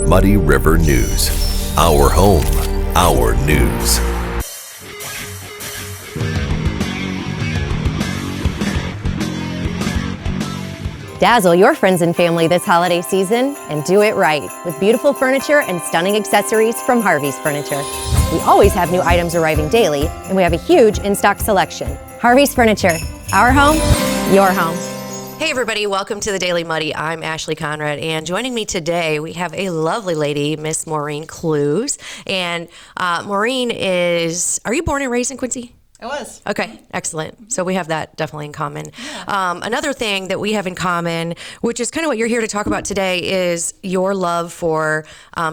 Muddy River News. Our home, our news. Dazzle your friends and family this holiday season and do it right with beautiful furniture and stunning accessories from Harvey's Furniture. We always have new items arriving daily, and we have a huge in-stock selection. Harvey's Furniture, our home, your home. Hey everybody, welcome to the Daily Muddy. I'm Ashley Conrad, and joining me today we have a lovely lady, Miss Maureen Contest. And Maureen is, are you born and raised in Quincy? I was. Okay, excellent. So we have that definitely in common. Yeah. Another thing that we have in common, which is kind of what you're here to talk about today, is your love for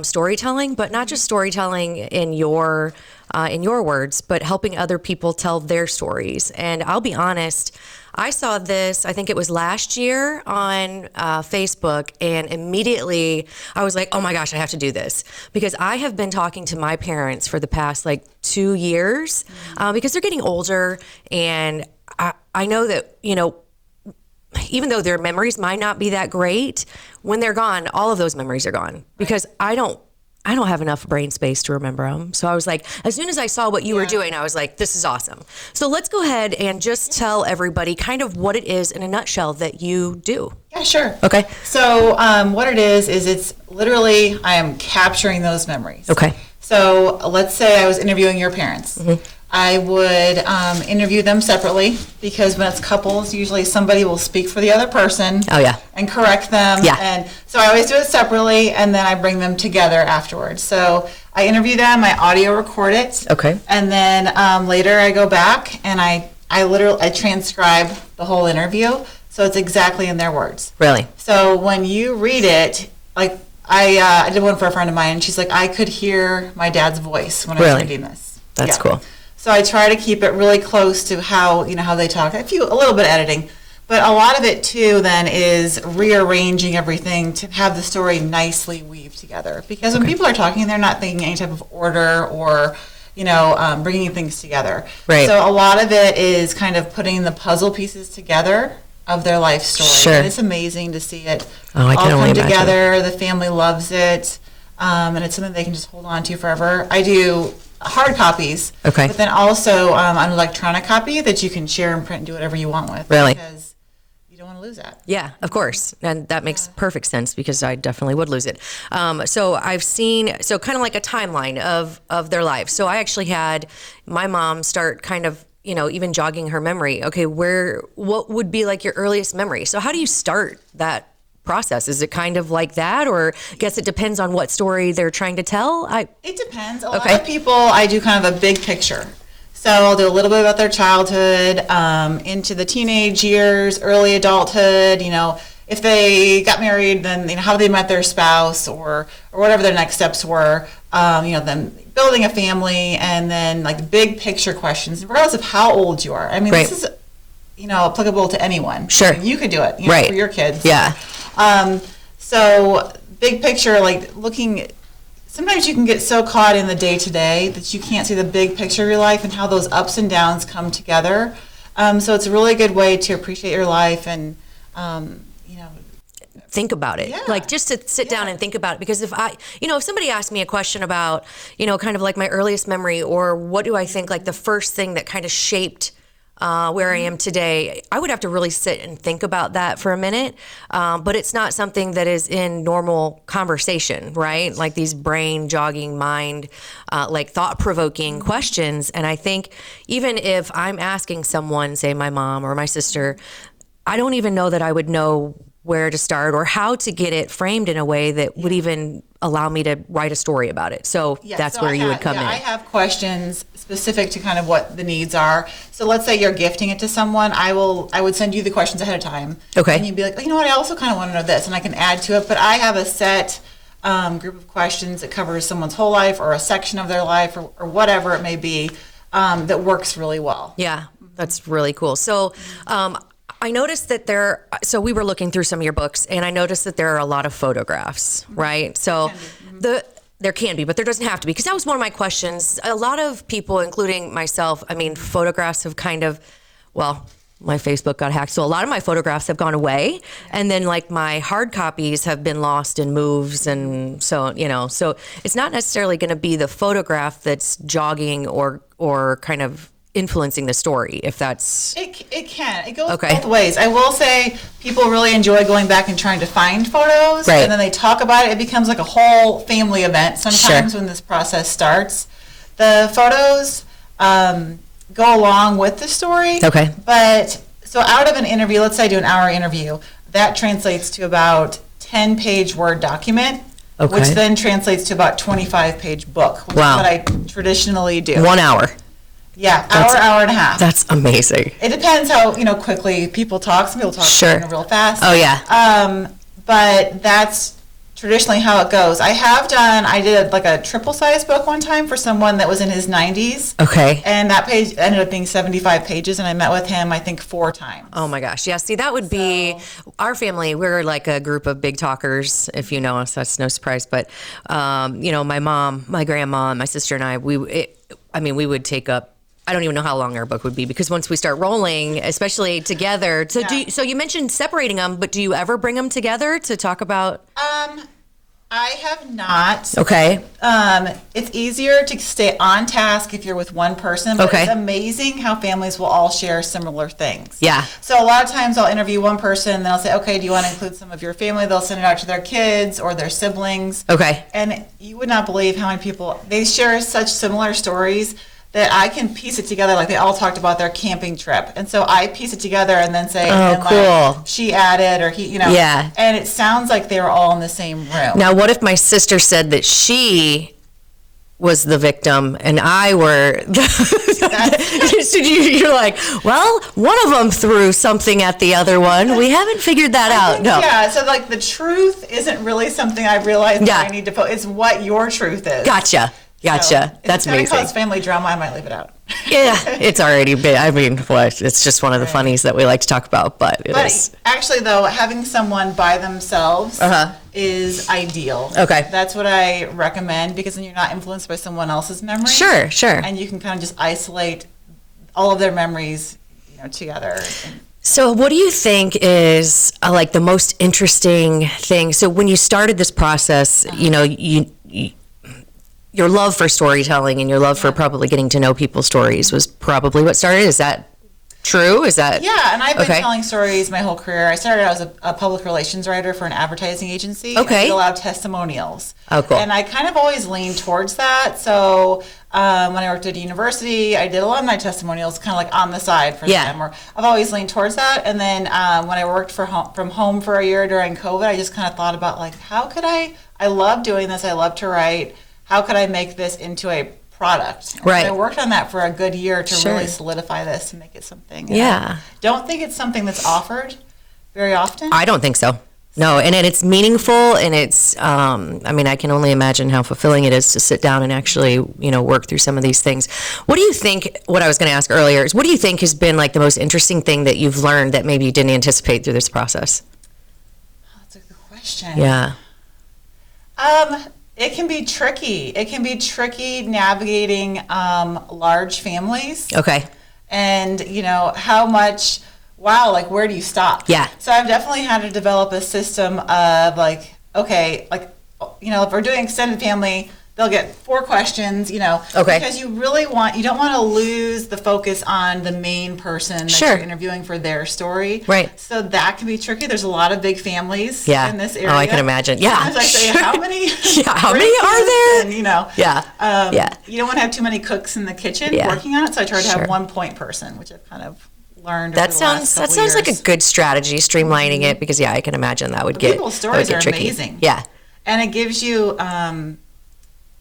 storytelling, but not just storytelling in your words, but helping other people tell their stories. And I'll be honest, I saw this, I think it was last year on Facebook, and immediately I was like, oh my gosh, I have to do this. Because I have been talking to my parents for the past 2 years because they're getting older, and I know that, even though their memories might not be that great, when they're gone, all of those memories are gone because I don't have enough brain space to remember them. So I was like, as soon as I saw what you were doing, I was like, this is awesome. So let's go ahead and just tell everybody kind of what it is in a nutshell that you do. Yeah, sure. Okay. So what it is it's literally, I am capturing those memories. Okay. So let's say I was interviewing your parents. Mm-hmm. I would interview them separately because when it's couples, usually somebody will speak for the other person. Oh, yeah. And correct them. Yeah. And so I always do it separately, and then I bring them together afterwards. So I interview them, I audio record it. Okay. And then later I go back and I transcribe the whole interview, so it's exactly in their words. Really? So when you read it, I did one for a friend of mine, and she's like, I could hear my dad's voice when I was reading this. That's cool. So I try to keep it really close to how they talk. A little bit of editing, but a lot of it too then is rearranging everything to have the story nicely weave together. Because when people are talking, they're not thinking any type of order or bringing things together. Right. So a lot of it is kind of putting the puzzle pieces together of their life story. Sure. And it's amazing to see it all come together. The family loves it, and it's something they can just hold on to forever. I do hard copies, okay, but then also an electronic copy that you can share and print and do whatever you want with. Really? Because you don't want to lose that. Yeah, of course. And that makes perfect sense because I definitely would lose it. So I've seen, kind of like a timeline of their life. So I actually had my mom start kind of, even jogging her memory. Okay, what would be like your earliest memory? So how do you start that process? Is it kind of like that, or I guess it depends on what story they're trying to tell? It depends. A lot of people, I do kind of a big picture. So I'll do a little bit about their childhood, into the teenage years, early adulthood, if they got married, then how they met their spouse or whatever their next steps were, them building a family, and then big picture questions, regardless of how old you are. I mean, This is applicable to anyone. Sure. You could do it, for your kids. Yeah. So big picture, looking, sometimes you can get so caught in the day-to-day that you can't see the big picture of your life and how those ups and downs come together. So it's a really good way to appreciate your life and, think about it. Yeah. Just to sit down and think about it. Because if somebody asked me a question about, kind of my earliest memory, or what do I think the first thing that kind of shaped where I am today, I would have to really sit and think about that for a minute. But it's not something that is in normal conversation, right? These brain jogging, mind, thought-provoking questions. And I think even if I'm asking someone, say my mom or my sister, I don't even know that I would know where to start or how to get it framed in a way that would even allow me to write a story about it. So that's where you would come in. I have questions specific to kind of what the needs are. So let's say you're gifting it to someone. I would send you the questions ahead of time. Okay. And you'd be like, you know what, I also kind of want to know this, and I can add to it. But I have a set group of questions that covers someone's whole life or a section of their life or whatever it may be, that works really well. Yeah, that's really cool. So I noticed that so we were looking through some of your books, and I noticed that there are a lot of photographs, right? So there can be, but there doesn't have to be, because that was one of my questions. A lot of people, including myself, photographs have kind of, my Facebook got hacked. So a lot of my photographs have gone away. And then like my hard copies have been lost in moves. And so, so it's not necessarily going to be the photograph that's jogging or kind of influencing the story, if that's... It can. It goes both ways. I will say people really enjoy going back and trying to find photos. Right. And then they talk about it. It becomes like a whole family event sometimes when this process starts. The photos go along with the story. Okay. But so out of an interview, let's say I do an hour interview, that translates to about 10-page Word document. Okay. Which then translates to about 25-page book, which is what I traditionally do. 1 hour. Yeah, hour and a half. That's amazing. It depends how, quickly people talk. Some people talk real fast. Oh, yeah. But that's traditionally how it goes. I did like a triple-size book one time for someone that was in his 90s. Okay. And that page ended up being 75 pages, and I met with him, I think, 4 times. Oh, my gosh. Yeah, see, that would be our family. We're like a group of big talkers, if you know us. That's no surprise. But, my mom, my grandma, my sister, and I, we would take up, I don't even know how long our book would be, because once we start rolling, especially together. So, so you mentioned separating them, but do you ever bring them together to talk about? I have not. Okay. It's easier to stay on task if you're with one person, but it's amazing how families will all share similar things. Yeah. So a lot of times I'll interview one person, then I'll say, okay, do you want to include some of your family? They'll send it out to their kids or their siblings. Okay. And you would not believe how many people, they share such similar stories that I can piece it together. Like they all talked about their camping trip. And so I piece it together and then say, cool. She added, or he, Yeah. And it sounds like they were all in the same room. Now, what if my sister said that she was the victim and I were so you're like, well, one of them threw something at the other one. We haven't figured that out. No. Yeah, so like the truth isn't really something I realized that I need to put. It's what your truth is. Gotcha. So that's amazing. If it's cause family drama, I might leave it out. Yeah, it's already been. I mean, it's just one of the funnies that we like to talk about, but it is. Actually, though, having someone by themselves is ideal. Okay. That's what I recommend, because then you're not influenced by someone else's memories. Sure. And you can kind of just isolate all of their memories, together. So what do you think is like the most interesting thing? So when you started this process, your love for storytelling and your love for probably getting to know people's stories was probably what started. Is that true? Is that? Yeah, and I've been telling stories my whole career. I started out as a public relations writer for an advertising agency. Okay. I did a lot of testimonials. Oh, cool. And I kind of always leaned towards that. So when I worked at a university, I did alumni testimonials kind of like on the side for them. Or I've always leaned towards that. And then when I worked from home for a year during COVID, I just kind of thought about like, how could I love doing this. I love to write. How could I make this into a product? And right. So I worked on that for a good year to really solidify this and make it something. Yeah. Don't think it's something that's offered very often. I don't think so. No, and it's meaningful, and it's, I can only imagine how fulfilling it is to sit down and actually, work through some of these things. What do you think, what I was going to ask earlier is, what do you think has been like the most interesting thing that you've learned that maybe you didn't anticipate through this process? Oh, that's a good question. Yeah. It can be tricky. It can be tricky navigating large families. Okay. And, how much, like where do you stop? Yeah. So I've definitely had to develop a system of like, okay, like, if we're doing extended family, they'll get 4 questions, Okay. Because you don't want to lose the focus on the main person that you're interviewing for their story. Right. So that can be tricky. There's a lot of big families in this area. Oh, I can imagine. Yeah. Sometimes I say, how many? How many are there? And, Yeah. You don't want to have too many cooks in the kitchen working on it. So I try to have one point person, which I've kind of learned. That sounds like a good strategy, streamlining it, because I can imagine that would get people's stories are tricky. Amazing. Yeah. And it gives you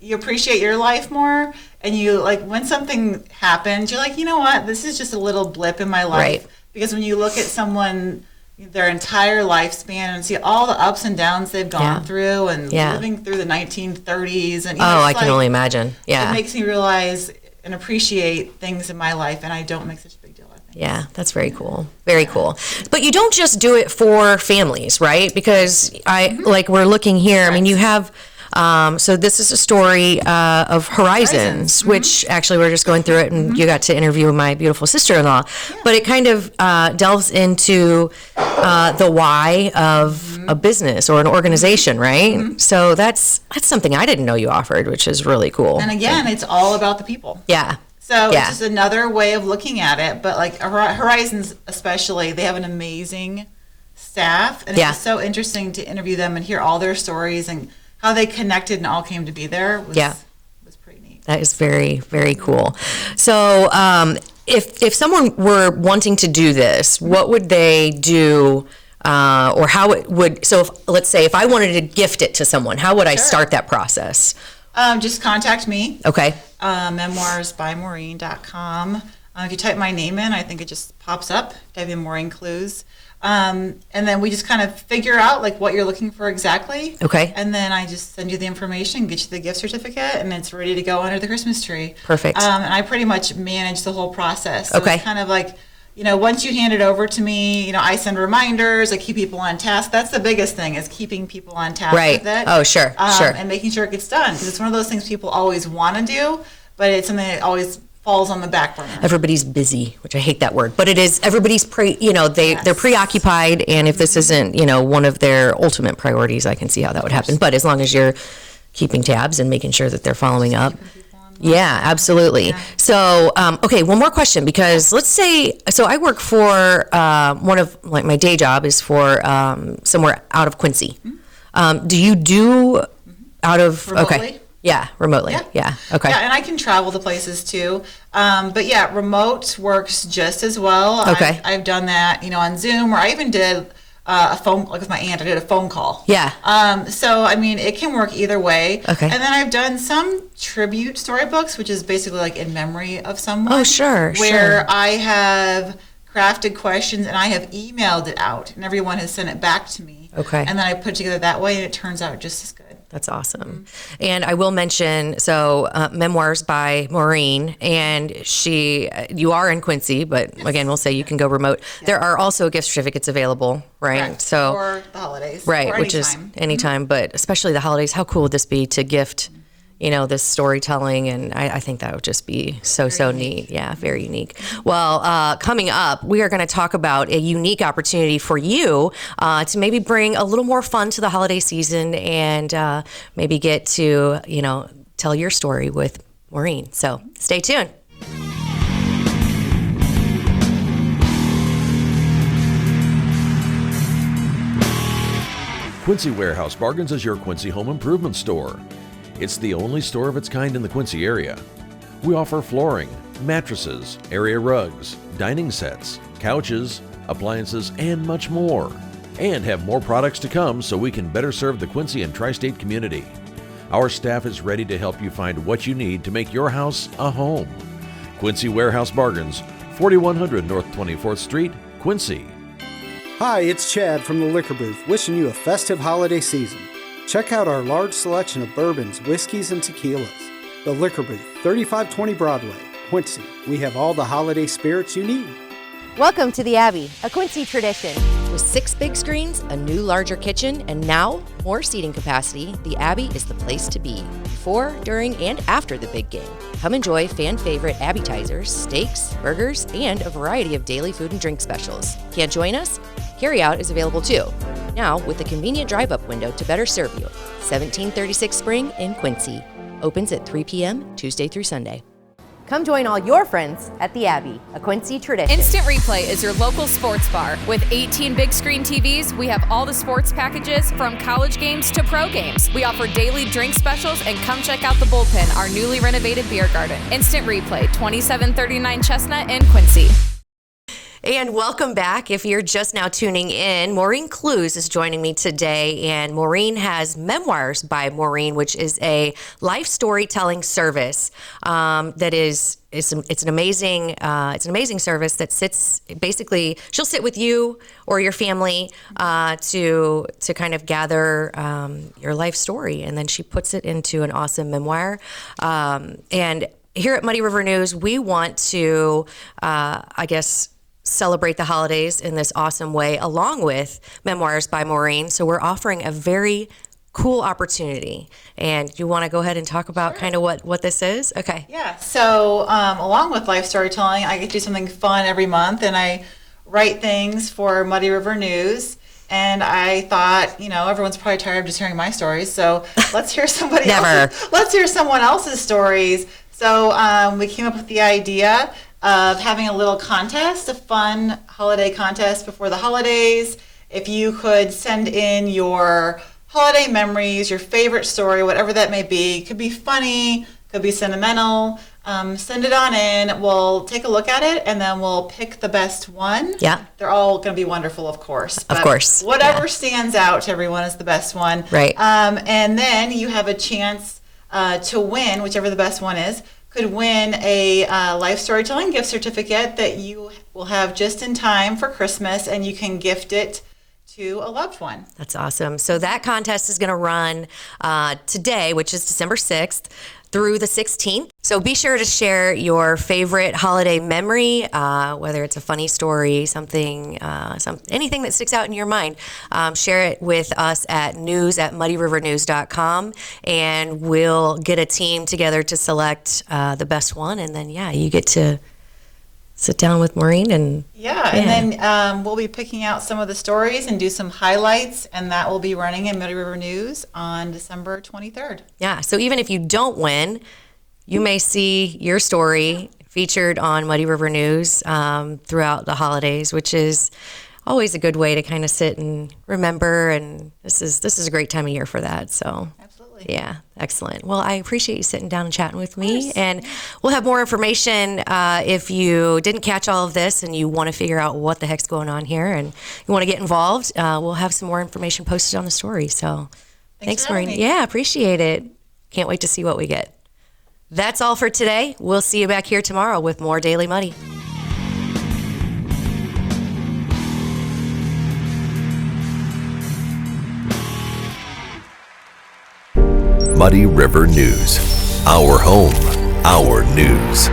you appreciate your life more, and you like when something happens, you're like, you know what, this is just a little blip in my life. Right. Because when you look at someone, their entire lifespan, and see all the ups and downs they've gone through, and living through the 1930s, and I can only imagine. Yeah. It makes me realize and appreciate things in my life, and I don't make such a big deal of things. Yeah, that's very cool. Very cool. But you don't just do it for families, right? Because like we're looking here, I mean, you have So this is a story of Horizons, which actually we're just going through it, and you got to interview my beautiful sister-in-law. But it kind of delves into the why of a business or an organization, right? So that's something I didn't know you offered, which is really cool. And again, it's all about the people. Yeah. So it's just another way of looking at it. But like Horizons especially, they have an amazing staff. And it's just so interesting to interview them and hear all their stories and how they connected and all came to be there. Was pretty neat. That is very, very cool. So if someone were wanting to do this, what would they do? Or how it would, so let's say if I wanted to gift it to someone, how would I start that process? Just contact me. Okay. memoirsbymaureen.com. If you type my name in, I think it just pops up. Type in Maureen Clues. And then we just kind of figure out like what you're looking for exactly. Okay. And then I just send you the information, get you the gift certificate, and it's ready to go under the Christmas tree. Perfect. And I pretty much manage the whole process. So Okay. it's kind of like, once you hand it over to me, I send reminders, I keep people on task. That's the biggest thing, is keeping people on task with it. Oh, sure. And making sure it gets done, because it's one of those things people always want to do, but it's something that always falls on the back burner. Everybody's busy, which I hate that word, but it is, everybody's they're preoccupied, and if this isn't, one of their ultimate priorities, I can see how that would happen. But as long as you're keeping tabs and making sure that they're following up. Yeah, absolutely. Yeah. So, okay, one more question, because let's say, so I work for, one of, like, my day job is for somewhere out of Quincy. Do you do out of, remotely? Okay. Yeah, remotely. Yeah. Okay. Yeah, and I can travel to places too. But yeah, remote works just as well. Okay. I've done that, on Zoom, or I even did a phone, like with my aunt, I did a phone call. Yeah. So, I mean, it can work either way. Okay. And then I've done some tribute storybooks, which is basically like in memory of someone. Oh, sure. Where I have crafted questions and I have emailed it out, and everyone has sent it back to me. Okay. And then I put it together that way, and it turns out just as good. That's awesome. And I will mention, so Memoirs by Maureen, and you are in Quincy, but again, we'll say you can go remote. Yeah. There are also gift certificates available, right? Correct. So for the holidays. Right, or which anytime. is anytime, but especially the holidays. How cool would this be to gift, this storytelling? And I think that would just be so neat. Yeah, very unique. Well, coming up, we are going to talk about a unique opportunity for you to maybe bring a little more fun to the holiday season, and maybe get to, tell your story with Maureen. So stay tuned. Quincy Warehouse Bargains is your Quincy home improvement store. It's the only store of its kind in the Quincy area. We offer flooring, mattresses, area rugs, dining sets, couches, appliances, and much more. And have more products to come so we can better serve the Quincy and tri-state community. Our staff is ready to help you find what you need to make your house a home. Quincy Warehouse Bargains, 4100 North 24th Street, Quincy. Hi, it's Chad from the Liquor Booth, wishing you a festive holiday season. Check out our large selection of bourbons, whiskeys, and tequilas. The Liquor Booth, 3520 Broadway, Quincy. We have all the holiday spirits you need. Welcome to the Abbey, a Quincy tradition. With 6 big screens, a new larger kitchen, and now more seating capacity, the Abbey is the place to be, before, during, and after the big game. Come enjoy fan-favorite appetizers, steaks, burgers, and a variety of daily food and drink specials. Can't join us? Carryout is available too, now with a convenient drive-up window to better serve you. 1736 Spring in Quincy. Opens at 3 p.m. Tuesday through Sunday. Come join all your friends at the Abbey, a Quincy tradition. Instant Replay is your local sports bar. With 18 big screen TVs, we have all the sports packages from college games to pro games. We offer daily drink specials, and come check out the Bullpen, our newly renovated beer garden. Instant Replay, 2739 Chestnut in Quincy. And welcome back. If you're just now tuning in, Maureen Clues is joining me today, and Maureen has Memoirs by Maureen, which is a life storytelling service that it's an amazing service that sits, basically she'll sit with you or your family to kind of gather your life story, and then she puts it into an awesome memoir. And here at Muddy River News, we want to celebrate the holidays in this awesome way, along with Memoirs by Maureen. So we're offering a very cool opportunity. And you want to go ahead and talk about kind of what this is? Okay. Yeah. So along with life storytelling, I get to do something fun every month, and I write things for Muddy River News. And I thought, everyone's probably tired of just hearing my stories, so let's hear let's hear someone else's stories. So we came up with the idea of having a little contest, a fun holiday contest before the holidays. If you could send in your holiday memories, your favorite story, whatever that may be, could be funny, could be sentimental. Send it on in. We'll take a look at it, and then we'll pick the best one. Yeah. They're all going to be wonderful, of course. Of course. Whatever stands out to everyone is the best one. Right. And then you have a chance to win, whichever the best one is, could win a life storytelling gift certificate that you will have just in time for Christmas, and you can gift it to a loved one. That's awesome. So that contest is going to run today, which is December 6th, through the 16th. So be sure to share your favorite holiday memory, whether it's a funny story, anything that sticks out in your mind. Share it with us at news@muddyrivernews.com, and we'll get a team together to select the best one. And then, you get to sit down with Maureen and and then we'll be picking out some of the stories and do some highlights, and that will be running in Muddy River News on December 23rd. Yeah, so even if you don't win, you may see your story featured on Muddy River News throughout the holidays, which is always a good way to kind of sit and remember, and this is a great time of year for that. So Absolutely. Yeah, excellent. Well, I appreciate you sitting down and chatting with me, and we'll have more information if you didn't catch all of this and you want to figure out what the heck's going on here and you want to get involved. We'll have some more information posted on the story. So thanks, Maureen. Yeah, appreciate it. Can't wait to see what we get. That's all for today. We'll see you back here tomorrow with more Daily Muddy. Muddy River News. Our home, our news.